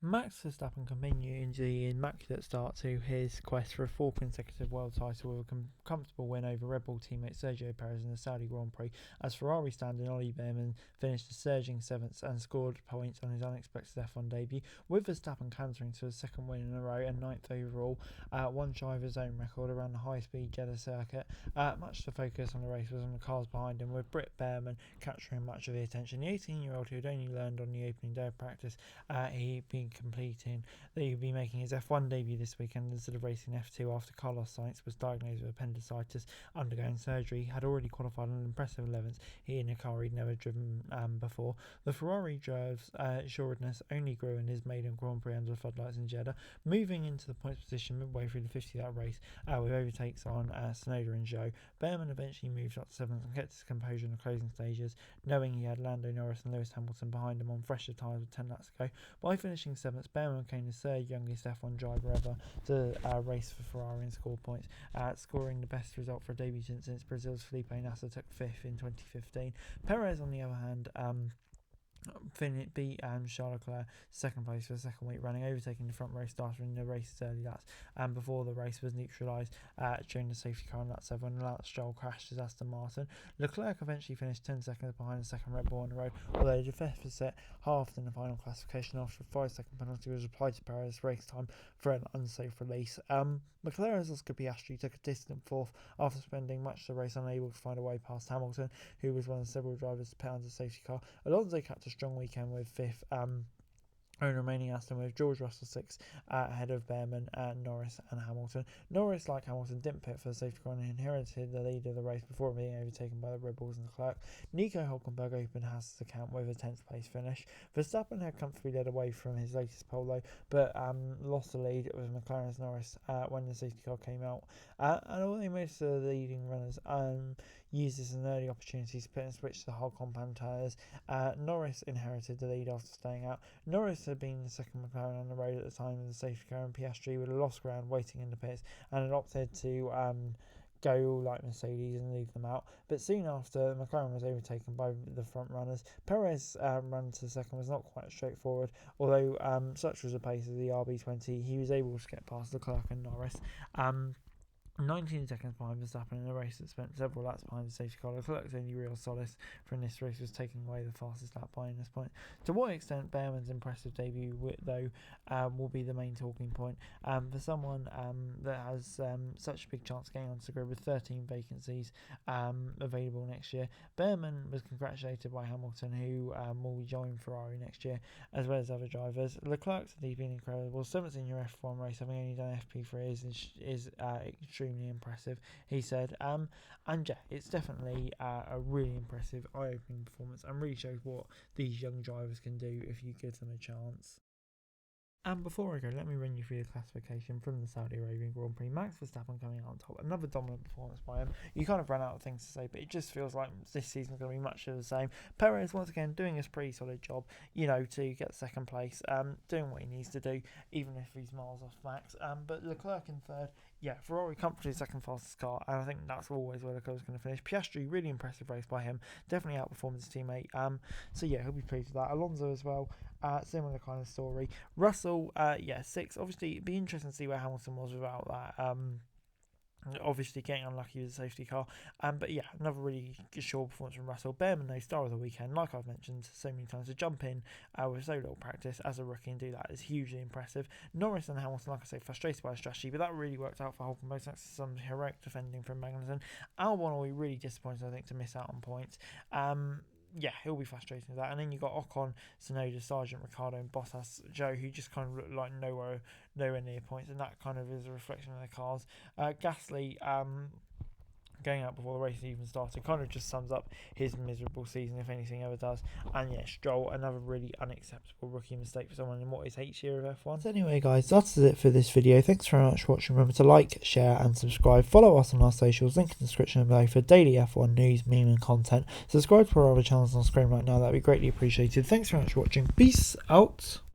Max Verstappen continued the immaculate start to his quest for a fourth consecutive world title with a comfortable win over Red Bull teammate Sergio Perez in the Saudi Grand Prix, as Ferrari stand-in Ollie finished a surging seventh and scored points on his unexpected F1 debut, with Verstappen cantering to his second win in a row and ninth overall, one shy of his own record around the high-speed Jeddah circuit. Much the focus on the race was on the cars behind him, with Britt Behrman capturing much of the attention. The 18-year-old, who had only learned on the opening day of practice, he'd be making his F1 debut this weekend instead of racing F2 after Carlos Sainz was diagnosed with appendicitis, undergoing surgery. He had already qualified an impressive 11th, in a car he'd never driven before. The Ferrari driver's assuredness only grew in his maiden Grand Prix under the floodlights in Jeddah, moving into the points position midway through the 50-lap race with overtakes on Tsunoda and Zhou. Behrman eventually moved up to 7th and kept his composure in the closing stages, knowing he had Lando Norris and Lewis Hamilton behind him on fresher tyres with 10 laps to go. By finishing 7th, Behrman became the third youngest F1 driver ever to race for Ferrari and score points, scoring the best result for a debut since Brazil's Felipe Nasser took 5th in 2015. Perez, on the other hand, beat Charles Leclerc second place for the second week running, overtaking the front row starter in the race's early laps, and before the race was neutralised during the safety car on lap 7 when Lance Stroll crashed his Aston Martin. Leclerc eventually finished 10 seconds behind the second Red Bull on the road, although the deficit halved in the final classification after a 5-second penalty was applied to Perez race time for an unsafe release. McLaren's Oscar Piastri took a distant fourth after spending much of the race unable to find a way past Hamilton, who was one of several drivers to pit under the safety car. Alonso capped a strong weekend with 5th, own remaining Aston with George Russell 6th, ahead of Behrman, Norris and Hamilton. Norris, like Hamilton, didn't pit for the safety car and inherited the lead of the race before being overtaken by the Red Bulls and Leclerc. Nico Hülkenberg opened Haas's account with a 10th place finish. Verstappen had comfortably led away from his latest pole though, but lost the lead with McLaren's Norris when the safety car came out. And although most of the leading runners used this as an early opportunity to pit and switch to the whole compound tyres, Norris inherited the lead after staying out. Norris had been the second McLaren on the road at the time of the safety car, and Piastri would have lost ground waiting in the pits and had opted to go like Mercedes and leave them out. But soon after, McLaren was overtaken by the front runners. Perez run to the second was not quite straightforward, although such was the pace of the RB20, he was able to get past Leclerc and Norris. 19 seconds behind Verstappen in a race that spent several laps behind the safety car. Leclerc's only real solace from this race was taking away the fastest lap by this point. To what extent Behrman's impressive debut, though, will be the main talking point for someone that has such a big chance of getting onto the grid with 13 vacancies available next year. Behrman was congratulated by Hamilton, who will join Ferrari next year, as well as other drivers. Leclerc's indeed been incredible. 7th in your F1 race, having only done FP3 is extremely impressive, he said. And yeah, it's definitely a really impressive, eye-opening performance and really shows what these young drivers can do if you give them a chance. And before I go, let me run you through the classification from the Saudi Arabian Grand Prix. Max Verstappen coming out on top. Another dominant performance by him. You kind of ran out of things to say, but it just feels like this season is going to be much of the same. Perez, once again, doing his pretty solid job, to get second place, doing what he needs to do, even if he's miles off Max. But Leclerc in third. Yeah, Ferrari comfortably second fastest car, and I think that's always where Leclerc's going to finish. Piastri, really impressive race by him. Definitely outperformed his teammate. So yeah, he'll be pleased with that. Alonso as well. Similar kind of story. Russell, 6th. Obviously, it'd be interesting to see where Hamilton was without that. Obviously getting unlucky with the safety car. But yeah, another really sure performance from Russell. Behrman, though, star of the weekend, like I've mentioned so many times, to jump in with so little practice as a rookie and do that is hugely impressive. Norris and Hamilton, like I say, frustrated by the strategy, but that really worked out for Hulkenberg. Thanks to some heroic defending from Magnussen. Albon will be really disappointed, I think, to miss out on points. Yeah, he'll be frustrated with that. And then you've got Ocon, Tsunoda, Sargent, Ricciardo and Bottas, Joe, who just kind of look like nowhere near points, and that kind of is a reflection of their cars. Gasly, going out before the race even started, kind of just sums up his miserable season, if anything ever does. And yeah, Stroll, another really unacceptable rookie mistake for someone in what is 8th year of F1. So anyway guys, that's it for this video. Thanks very much for watching. Remember to like, share and subscribe. Follow us on our socials, link in the description below for daily F1 news, meme and content. Subscribe to our other channels on screen right now, that'd be greatly appreciated. Thanks very much for watching. Peace out.